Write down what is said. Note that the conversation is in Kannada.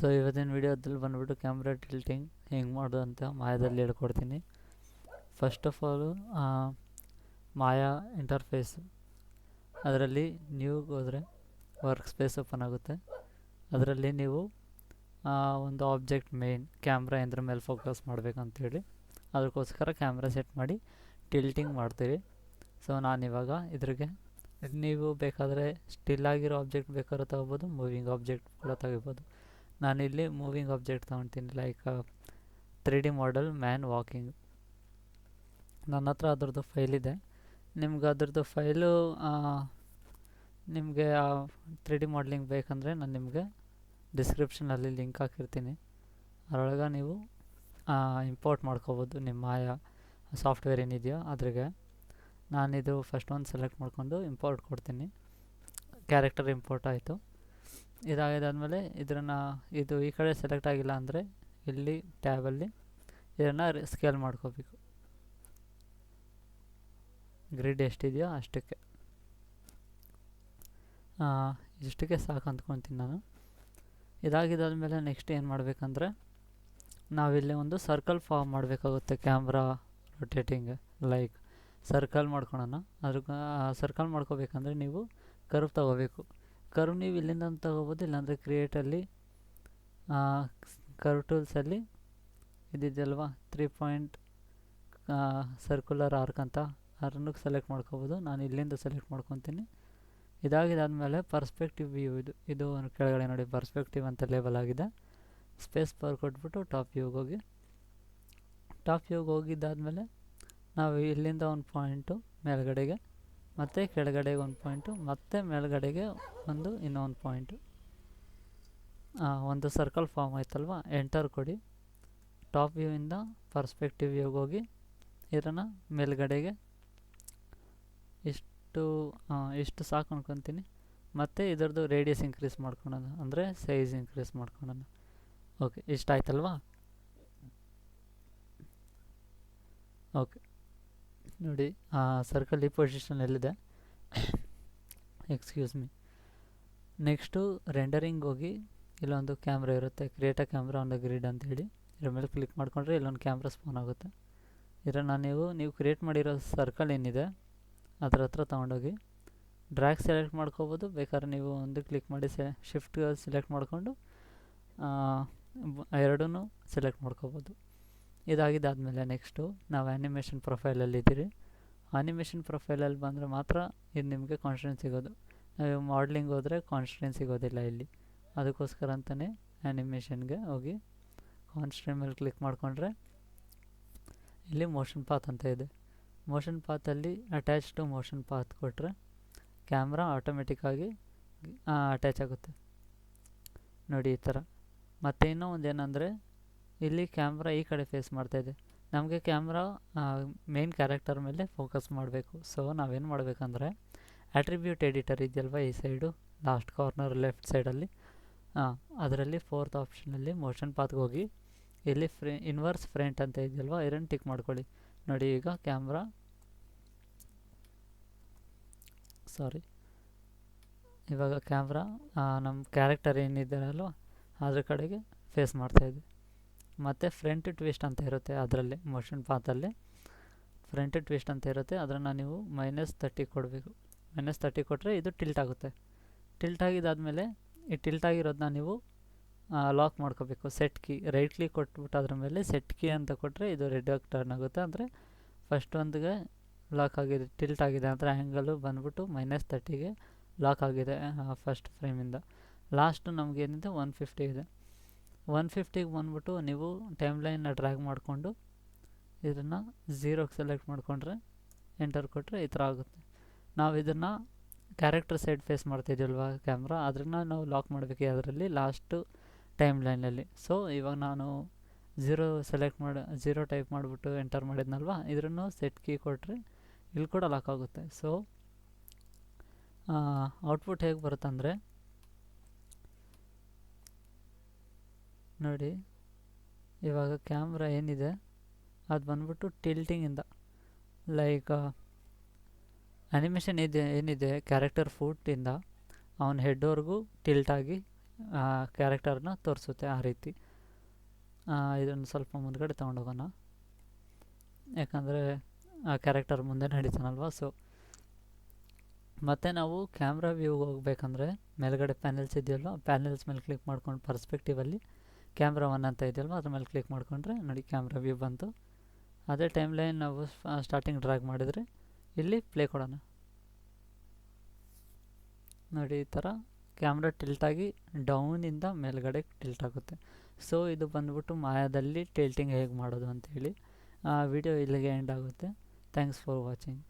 ಸೊ ಇವತ್ತಿನ ವಿಡಿಯೋದಲ್ಲಿ ಬಂದುಬಿಟ್ಟು ಕ್ಯಾಮ್ರಾ ಟಿಲ್ಟಿಂಗ್ ಹೆಂಗೆ ಮಾಡೋದು ಅಂತ ಮಾಯಾದಲ್ಲಿ ಹೇಳ್ಕೊಡ್ತೀನಿ. First of all Maya interface ಅದರಲ್ಲಿ ನ್ಯೂಗೆ ಹೋದರೆ ವರ್ಕ್ ಸ್ಪೇಸ್ ಓಪನ್ ಆಗುತ್ತೆ. ಅದರಲ್ಲಿ ನೀವು ಒಂದು ಆಬ್ಜೆಕ್ಟ್ ಮೇನ್ ಕ್ಯಾಮ್ರಾ ಎಂದ್ರ ಮೇಲೆ ಫೋಕಸ್ ಮಾಡಬೇಕಂತೇಳಿ ಅದಕ್ಕೋಸ್ಕರ ಕ್ಯಾಮ್ರಾ ಸೆಟ್ ಮಾಡಿ ಟಿಲ್ಟಿಂಗ್ ಮಾಡ್ತೀರಿ. ಸೊ ನಾನಿವಾಗ ಇದ್ರಿಗೆ ನೀವು ಬೇಕಾದರೆ ಸ್ಟಿಲ್ ಆಗಿರೋ ಆಬ್ಜೆಕ್ಟ್ ಬೇಕಾದ್ರೂ ತಗೋಬೋದು, ಮೂವಿಂಗ್ ಆಬ್ಜೆಕ್ಟ್ ಕೂಡ ತೆಗಿಬೋದು. ನಾನಿಲ್ಲಿ ಮೂವಿಂಗ್ ಆಬ್ಜೆಕ್ಟ್ ತೊಗೊಳ್ತೀನಿ, like 3D model man walking. ನನ್ನ ಹತ್ರ ಅದ್ರದ್ದು ಫೈಲ್ ಇದೆ. ನಿಮ್ಗೆ ಅದ್ರದ್ದು ಫೈಲು ನಿಮಗೆ 3D ಮಾಡಲಿಂಗ್ ಬೇಕಂದರೆ ನಾನು ನಿಮಗೆ ಡಿಸ್ಕ್ರಿಪ್ಷನಲ್ಲಿ ಲಿಂಕ್ ಹಾಕಿರ್ತೀನಿ. ಅದರೊಳಗೆ ನೀವು ಇಂಪೋರ್ಟ್ ಮಾಡ್ಕೋಬೋದು ನಿಮ್ಮ ಮಾಯಾ ಸಾಫ್ಟ್ವೇರ್ ಏನಿದೆಯೋ ಅದ್ರಿಗೆ. ನಾನಿದು ಫಸ್ಟ್ ಒಂದು ಸೆಲೆಕ್ಟ್ ಮಾಡ್ಕೊಂಡು ಇಂಪೋರ್ಟ್ ಕೊಡ್ತೀನಿ. ಕ್ಯಾರೆಕ್ಟರ್ ಇಂಪೋರ್ಟ್ ಆಯಿತು. ಇದಾಗಿದ್ದಾದಮೇಲೆ ಇದು ಈ ಕಡೆ ಸೆಲೆಕ್ಟ್ ಆಗಿಲ್ಲ ಅಂದರೆ ಇಲ್ಲಿ ಟ್ಯಾಬಲ್ಲಿ ಇದನ್ನು ಸ್ಕೇಲ್ ಮಾಡ್ಕೋಬೇಕು. ಗ್ರಿಡ್ ಎಷ್ಟಿದೆಯೋ ಅಷ್ಟಕ್ಕೆ ಇಷ್ಟಕ್ಕೆ ಸಾಕು ಅಂದ್ಕೊತೀನಿ ನಾನು. ಇದಾಗಿದ್ದಾದಮೇಲೆ ನೆಕ್ಸ್ಟ್ ಏನು ಮಾಡಬೇಕಂದ್ರೆ ನಾವಿಲ್ಲಿ ಒಂದು ಸರ್ಕಲ್ ಫಾರ್ಮ್ ಮಾಡಬೇಕಾಗುತ್ತೆ. ಕ್ಯಾಮ್ರಾ ರೊಟೇಟಿಂಗ್ ಲೈಕ್ ಸರ್ಕಲ್ ಮಾಡ್ಕೊಳೋಣ. ಅದಕ್ಕೆ ಸರ್ಕಲ್ ಮಾಡ್ಕೋಬೇಕಂದ್ರೆ ನೀವು ಕರ್ವ್ ತೊಗೋಬೇಕು. ಕರ್ವ್ ನೀವು ಇಲ್ಲಿಂದ ತೊಗೋಬೋದು, ಇಲ್ಲಾಂದರೆ ಕ್ರಿಯೇಟಲ್ಲಿ ಕರ್ವ್ ಟೂಲ್ಸಲ್ಲಿ ಇದಿದೆಯಲ್ವಾ 3 ಪಾಯಿಂಟ್ ಸರ್ಕ್ಯುಲರ್ ಆರ್ಕ್ ಅಂತ ಅದನ್ನು ಸೆಲೆಕ್ಟ್ ಮಾಡ್ಕೋಬೋದು. ನಾನು ಇಲ್ಲಿಂದ ಸೆಲೆಕ್ಟ್ ಮಾಡ್ಕೊತೀನಿ. ಇದಾಗಿದ್ದಾದಮೇಲೆ ಪರ್ಸ್ಪೆಕ್ಟಿವ್ ವ್ಯೂ ಇದು ಕೆಳಗಡೆ ನೋಡಿ ಪರ್ಸ್ಪೆಕ್ಟಿವ್ ಅಂತ ಲೇಬಲ್ ಆಗಿದೆ. ಸ್ಪೇಸ್ ಬಾರ್ ಕೊಟ್ಬಿಟ್ಟು ಟಾಪ್ ವ್ಯೂಗೆ ಹೋಗಿ. ಟಾಪ್ ವ್ಯೂಗೆ ಹೋಗಿದ್ದಾದಮೇಲೆ ನಾವು ಇಲ್ಲಿಂದ ಒಂದು ಪಾಯಿಂಟು ಮೇಲ್ಗಡೆಗೆ, ಮತ್ತು ಕೆಳಗಡೆಗೆ ಒಂದು ಪಾಯಿಂಟು, ಮತ್ತು ಮೇಲ್ಗಡೆಗೆ ಇನ್ನೊಂದು ಪಾಯಿಂಟು. ಒಂದು ಸರ್ಕಲ್ ಫಾರ್ಮ್ ಆಯ್ತಲ್ವ, ಎಂಟರ್ ಕೊಡಿ. ಟಾಪ್ ವ್ಯೂವಿಂದ ಪರ್ಸ್ಪೆಕ್ಟಿವ್ ವ್ಯೂಗೆ ಹೋಗಿ ಇದನ್ನು ಮೇಲ್ಗಡೆಗೆ ಇಷ್ಟು ಸಾಕು ಅನ್ಕೊತೀನಿ. ಮತ್ತು ಇದರದ್ದು ರೇಡಿಯಸ್ ಇನ್ಕ್ರೀಸ್ ಮಾಡ್ಕೊಳೋಣ, ಅಂದರೆ ಸೈಜ್ ಇನ್ಕ್ರೀಸ್ ಮಾಡ್ಕೊಳೋಣ. ಓಕೆ, ಇಷ್ಟ ಆಯ್ತಲ್ವಾ? ಓಕೆ ನೋಡಿ, ಸರ್ಕಲ್ ಈ ಪೊಸಿಷನಲ್ಲಿದೆ. Excuse me. ನೆಕ್ಸ್ಟು ರೆಂಡರಿಂಗ್ ಹೋಗಿ ಇಲ್ಲೊಂದು ಕ್ಯಾಮ್ರಾ ಇರುತ್ತೆ, create a camera on the grid ಅಂತೇಳಿ. ಇದ್ರ ಮೇಲೆ ಕ್ಲಿಕ್ ಮಾಡಿಕೊಂಡ್ರೆ ಇಲ್ಲೊಂದು ಕ್ಯಾಮ್ರಾ ಸ್ಪಾನ್ ಆಗುತ್ತೆ. ಇದನ್ನು ನೀವು ಕ್ರಿಯೇಟ್ ಮಾಡಿರೋ ಸರ್ಕಲ್ ಏನಿದೆ ಅದರ ಹತ್ರ ತೊಗೊಂಡೋಗಿ ಡ್ರ್ಯಾಗ್ ಸೆಲೆಕ್ಟ್ ಮಾಡ್ಕೋಬೋದು. ಬೇಕಾದ್ರೆ ನೀವು ಒಂದು ಕ್ಲಿಕ್ ಮಾಡಿ ಶಿಫ್ಟ್ ಸೆಲೆಕ್ಟ್ ಮಾಡಿಕೊಂಡು ಎರಡೂ ಸೆಲೆಕ್ಟ್ ಮಾಡ್ಕೋಬೋದು. ಇದಾಗಿದ್ದಾದಮೇಲೆ ನೆಕ್ಸ್ಟು ನಾವು ಆ್ಯನಿಮೇಷನ್ ಪ್ರೊಫೈಲಲ್ಲಿದ್ದೀರಿ. ಆ್ಯನಿಮೇಷನ್ ಪ್ರೊಫೈಲಲ್ಲಿ ಬಂದರೆ ಮಾತ್ರ ಇದು ನಿಮಗೆ ಕಾನ್ಸ್ಟೆಂಟ್ ಸಿಗೋದು. ನಾವು ಮಾಡ್ಲಿಂಗ್ ಹೋದರೆ ಕಾನ್ಸ್ಟೆಂಟ್ ಸಿಗೋದಿಲ್ಲ ಇಲ್ಲಿ. ಅದಕ್ಕೋಸ್ಕರ ಅಂತಲೇ ಆ್ಯನಿಮೇಷನ್ಗೆ ಹೋಗಿ ಕಾನ್ಸ್ಟೆಂಟ್ ಮೇಲೆ ಕ್ಲಿಕ್ ಮಾಡಿಕೊಂಡ್ರೆ ಇಲ್ಲಿ ಮೋಷನ್ ಪಾತ್ ಅಂತ ಇದೆ. ಮೋಷನ್ ಪಾತಲ್ಲಿ ಅಟ್ಯಾಚ್ ಟು ಮೋಷನ್ ಪಾತ್ ಕೊಟ್ಟರೆ ಕ್ಯಾಮ್ರಾ ಆಟೋಮೆಟಿಕ್ಕಾಗಿ ಅಟ್ಯಾಚ್ ಆಗುತ್ತೆ ನೋಡಿ ಈ ಥರ. ಮತ್ತು ಇನ್ನೂ ಒಂದೇನೆಂದರೆ ಇಲ್ಲಿ ಕ್ಯಾಮ್ರಾ ಈ ಕಡೆ ಫೇಸ್ ಮಾಡ್ತಾಯಿದೆ. ನಮಗೆ ಕ್ಯಾಮ್ರಾ ಮೇನ್ ಕ್ಯಾರೆಕ್ಟರ್ ಮೇಲೆ ಫೋಕಸ್ ಮಾಡಬೇಕು. ಸೊ ನಾವೇನು ಮಾಡಬೇಕಂದ್ರೆ ಆಟ್ರಿಬ್ಯೂಟ್ ಎಡಿಟರ್ ಇದೆಯಲ್ವ ಈ ಸೈಡು ಲಾಸ್ಟ್ ಕಾರ್ನರ್ ಲೆಫ್ಟ್ ಸೈಡಲ್ಲಿ, ಅದರಲ್ಲಿ 4th ಆಪ್ಷನಲ್ಲಿ ಮೋಷನ್ ಪಾತ್ಗೆ ಹೋಗಿ ಇಲ್ಲಿ ಇನ್ವರ್ಸ್ ಫ್ರಂಟ್ ಅಂತ ಇದೆಯಲ್ವ ಇದನ್ನು ಟಿಕ್ ಮಾಡ್ಕೊಳ್ಳಿ. ನೋಡಿ ಈಗ ಕ್ಯಾಮ್ರಾ ಇವಾಗ ಕ್ಯಾಮ್ರಾ ನಮ್ಮ ಕ್ಯಾರೆಕ್ಟರ್ ಏನಿದ್ದಾರಲ್ವ ಅದ್ರ ಕಡೆಗೆ ಫೇಸ್ ಮಾಡ್ತಾಯಿದೆ. ಮತ್ತು ಫ್ರಂಟ್ ಟ್ವಿಸ್ಟ್ ಅಂತ ಇರುತ್ತೆ ಅದರಲ್ಲಿ ಮೋಷನ್ ಪಾತಲ್ಲಿ ಫ್ರಂಟ್ ಟ್ವಿಸ್ಟ್ ಅಂತ ಇರುತ್ತೆ. ಅದನ್ನು ನೀವು -30 ಕೊಡಬೇಕು. -30 ಕೊಟ್ಟರೆ ಇದು ಟಿಲ್ಟ್ ಆಗುತ್ತೆ. ಟಿಲ್ಟ್ ಆಗಿದ್ದಾದಮೇಲೆ ಈ ಟಿಲ್ಟ್ ಆಗಿರೋದನ್ನ ನೀವು ಲಾಕ್ ಮಾಡ್ಕೋಬೇಕು. ಸೆಟ್ ಕೀ ರೈಟ್ ಕ್ಲಿಕ್ ಕೊಟ್ಬಿಟ್ಟು ಅದ್ರ ಮೇಲೆ ಸೆಟ್ ಕೀ ಅಂತ ಕೊಟ್ಟರೆ ಇದು ರೆಡ್ ಆಗಿ ಟರ್ನ್ ಆಗುತ್ತೆ. ಅಂದರೆ ಫಸ್ಟ್ ಒಂದಿಗೆ ಲಾಕ್ ಆಗಿದೆ, ಟಿಲ್ಟ್ ಆಗಿದೆ ಅಂದರೆ ಆ್ಯಂಗಲು ಬಂದ್ಬಿಟ್ಟು -30ಗೆ ಲಾಕ್ ಆಗಿದೆ ಫಸ್ಟ್ ಫ್ರೇಮಿಂದ. ಲಾಸ್ಟು ನಮಗೇನಿದೆ 150 ಇದೆ. 150ಗೆ ಬಂದ್ಬಿಟ್ಟು ನೀವು ಟೈಮ್ ಲೈನ್ನ ಡ್ರ್ಯಾಗ್ ಮಾಡಿಕೊಂಡು ಇದನ್ನು 0ಗೆ ಸೆಲೆಕ್ಟ್ ಮಾಡಿಕೊಂಡ್ರೆ ಎಂಟರ್ ಕೊಟ್ಟರೆ ಈ ಥರ ಆಗುತ್ತೆ. ನಾವು ಇದನ್ನು ಕ್ಯಾರೆಕ್ಟರ್ ಸೈಡ್ ಫೇಸ್ ಮಾಡ್ತಿದ್ದೀವಲ್ವ ಕ್ಯಾಮ್ರಾ, ಅದನ್ನು ನಾವು ಲಾಕ್ ಮಾಡಬೇಕು ಅದರಲ್ಲಿ ಲಾಸ್ಟು ಟೈಮ್ ಲೈನಲ್ಲಿ. ಸೊ ಇವಾಗ ನಾನು 0 ಟೈಪ್ ಮಾಡಿಬಿಟ್ಟು ಎಂಟರ್ ಮಾಡಿದ್ನಲ್ವ, ಇದ್ರೂ ಸೆಟ್ ಕೀ ಕೊಟ್ಟರೆ ಇಲ್ಲಿ ಕೂಡ ಲಾಕ್ ಆಗುತ್ತೆ. ಸೊ ಔಟ್ಪುಟ್ ಹೇಗೆ ಬರುತ್ತಂದರೆ ನೋಡಿ, ಇವಾಗ ಕ್ಯಾಮ್ರಾ ಏನಿದೆ ಅದು ಬಂದ್ಬಿಟ್ಟು ಟಿಲ್ಟಿಂಗಿಂದ ಲೈಕ್ ಆ್ಯನಿಮೇಷನ್ ಏನಿದೆ ಕ್ಯಾರೆಕ್ಟರ್ ಫೂಟಿಂದ ಅವನ ಹೆಡ್ವರೆಗೂ ಟಿಲ್ಟಾಗಿ ಕ್ಯಾರೆಕ್ಟರ್ನ ತೋರಿಸುತ್ತೆ ಆ ರೀತಿ. ಇದನ್ನು ಸ್ವಲ್ಪ ಮುಂದ್ಗಡೆ ತೊಗೊಂಡೋಗೋಣ, ಯಾಕಂದರೆ ಆ ಕ್ಯಾರೆಕ್ಟರ್ ಮುಂದೆ ನಡೀತಾನಲ್ವ. ಸೊ ಮತ್ತು ನಾವು ಕ್ಯಾಮ್ರಾ ವ್ಯೂಗೆ ಹೋಗ್ಬೇಕಂದ್ರೆ ಮೇಲ್ಗಡೆ ಪ್ಯಾನೆಲ್ಸ್ ಇದೆಯಲ್ವ, ಪ್ಯಾನೆಲ್ಸ್ ಮೇಲೆ ಕ್ಲಿಕ್ ಮಾಡ್ಕೊಂಡು ಪರ್ಸ್ಪೆಕ್ಟಿವಲ್ಲಿ ಕ್ಯಾಮ್ರಾ ಒನ್ ಅಂತ ಇದೆಯಲ್ವ, ಅದ್ರ ಮೇಲೆ ಕ್ಲಿಕ್ ಮಾಡಿಕೊಂಡ್ರೆ ನೋಡಿ ಕ್ಯಾಮ್ರಾ ವ್ಯೂ ಬಂತು. ಅದೇ ಟೈಮ್ ಲೈನ್ ನಾವು ಸ್ಟಾರ್ಟಿಂಗ್ ಡ್ರ್ಯಾಗ್ ಮಾಡಿದರೆ ಇಲ್ಲಿ ಪ್ಲೇ ಕೊಡೋಣ. ನೋಡಿ ಈ ಥರ ಕ್ಯಾಮ್ರಾ ಟಿಲ್ಟಾಗಿ ಡೌನಿಂದ ಮೇಲ್ಗಡೆ ಟಿಲ್ಟ್ ಆಗುತ್ತೆ. ಸೊ ಇದು ಬಂದ್ಬಿಟ್ಟು ಮಾಯಾದಲ್ಲಿ ಟಿಲ್ಟಿಂಗ್ ಹೇಗೆ ಮಾಡೋದು ಅಂಥೇಳಿ. ವಿಡಿಯೋ ಇಲ್ಲಿಗೆ ಎಂಡ್ ಆಗುತ್ತೆ. Thanks for watching.